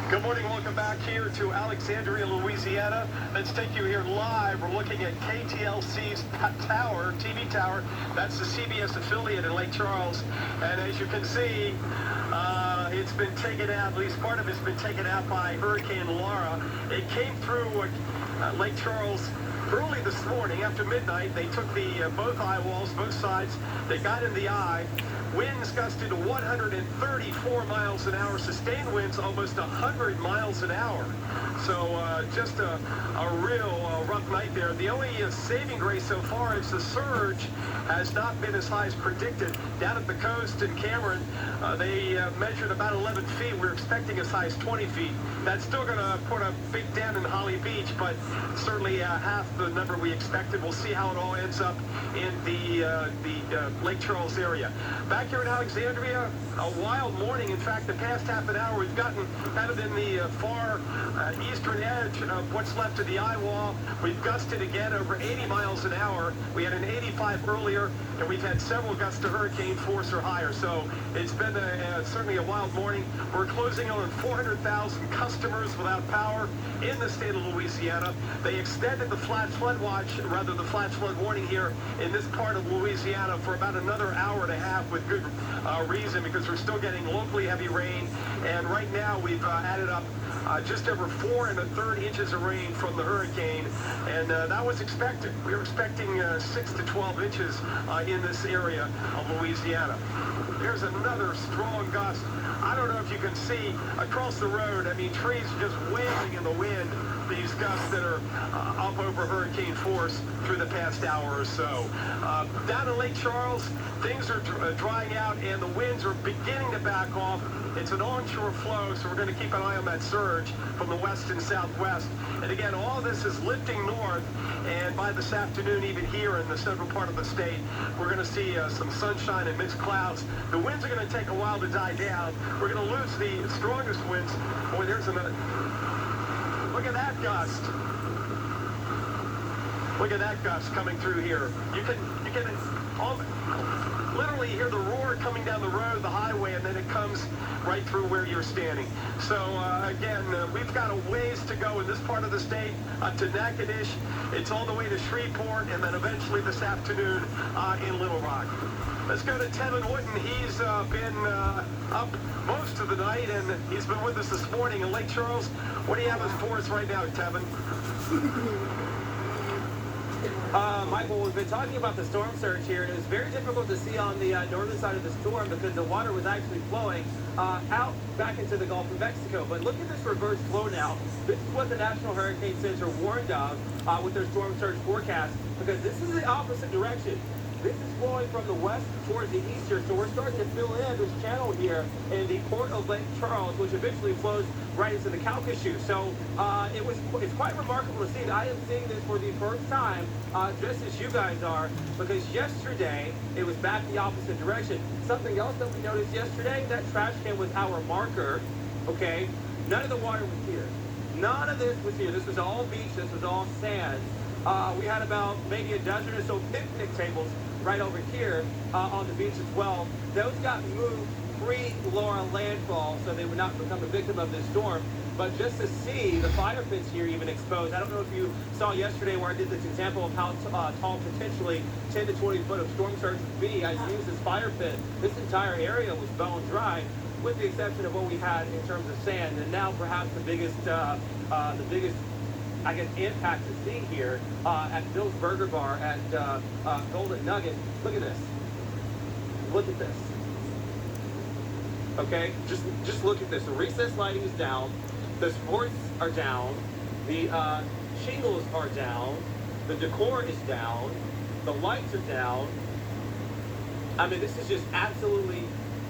Good morning. Welcome back here to Alexandria, Louisiana. Let's take you here live. We're looking at KTLC's tower, TV tower. That's the CBS affiliate in Lake Charles. And as you can see, it's been taken out, at least part of it's been taken out by Hurricane Laura. It came through Lake Charles early this morning after midnight. They took the both eye walls, both sides. They got in the eye. Winds gusted to 134 miles an hour, sustained winds almost 100 miles an hour. So just a real rough night there. The only saving grace so far is the surge has not been as high as predicted. Down at the coast in Cameron, they measured about 11 feet. We're expecting as high as 20 feet. That's still going to put a big dent in Holly Beach, but certainly half the number we expected. We'll see how it all ends up in the Lake Charles area. Back here in Alexandria, a wild morning. In fact, the past half an hour, we've gotten kind of in the far eastern edge of what's left of the eye wall. We've gusted again over 80 miles an hour. We had an 85 earlier, and we've had several gusts to hurricane force or higher. So it's been certainly a wild morning. We're closing on 400,000 customers without power in the state of Louisiana. They extended the flash flood watch, rather the flash flood warning here in this part of Louisiana for about another hour and a half with good reason, because we're still getting locally heavy rain. And right now we've added up just over 4 1/3 inches of rain from the hurricane, and that was expected. We were expecting 6 to 12 inches in this area of Louisiana. There's another strong gust. I don't know if you can see across the road. I mean, trees just wailing in the wind. These gusts that are up over hurricane force through the past hour or so. Down in Lake Charles, things are drying out, and the winds are beginning to back off. It's an onshore flow, so we're going to keep an eye on that surge from the west and southwest. And again, all this is lifting north, and by this afternoon, even here in the central part of the state, we're going to see some sunshine and mixed clouds. The winds are going to take a while to die down. We're going to lose the strongest winds. Boy, there's another. Look at that gust. Look at that gust coming through here. You can literally hear the roar coming down the road, the highway, and then it comes right through where you're standing. So again, we've got a ways to go in this part of the state up to Natchitoches. It's all the way to Shreveport, and then eventually this afternoon in Little Rock. Let's go to Tevin Wooten. He's been up most of the night, and he's been with us this morning in Lake Charles. What do you have for us right now, Tevin? Michael, we've been talking about the storm surge here, and it was very difficult to see on the northern side of the storm because the water was actually flowing out back into the Gulf of Mexico. But look at this reverse flow now. This is what the National Hurricane Center warned of with their storm surge forecast, because this is the opposite direction. This is flowing from the west towards the east here, so we're starting to fill in this channel here in the port of Lake Charles, which eventually flows right into the Calcasieu. So it's quite remarkable to see that I am seeing this for the first time, just as you guys are, because yesterday it was back the opposite direction. Something else that we noticed yesterday, that trash can was our marker, okay? None of the water was here. None of this was here. This was all beach. This was all sand. We had about maybe a dozen or so picnic tables right over here on the beach as well. Those got moved pre-Laura landfall, so they would not become a victim of this storm. But just to see the fire pits here even exposed, I don't know if you saw yesterday where I did this example of how tall potentially 10 to 20 foot of storm surge would be. I used this fire pit. This entire area was bone dry, with the exception of what we had in terms of sand. And now perhaps the biggest I guess, impact to see here at Bill's Burger Bar at Golden Nugget. Look at this. Look at this. Okay, just look at this. The recessed lighting is down. The sports are down. The shingles are down. The decor is down. The lights are down. I mean, this is just absolutely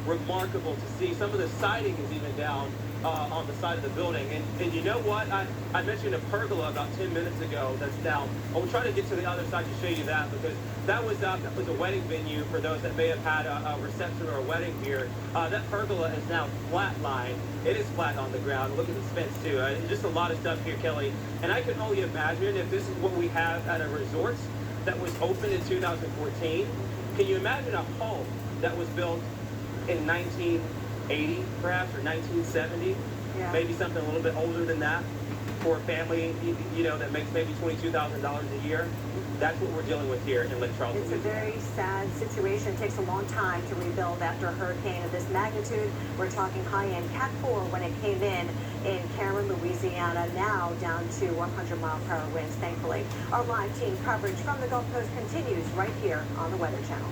remarkable to see. Some of the siding is even down on the side of the building. And you know what? I mentioned a pergola about 10 minutes ago that's down. I will try to get to the other side to show you that, because that was a wedding venue for those that may have had a reception or a wedding here. That pergola is now flatlined. It is flat on the ground. Look at this fence too. Just a lot of stuff here, Kelly. And I can only imagine if this is what we have at a resort that was opened in 2014. Can you imagine a home that was built in 1980, perhaps, or 1970. Yeah. Maybe something a little bit older than that for a family, that makes maybe $22,000 a year. That's what we're dealing with here in Lake Charles, It's a Louisiana. very sad situation. It takes a long time to rebuild after a hurricane of this magnitude. We're talking high-end Cat 4 when it came in Cameron, Louisiana, now down to 100-mile-per-hour winds, thankfully. Our live team coverage from the Gulf Coast continues right here on the Weather Channel.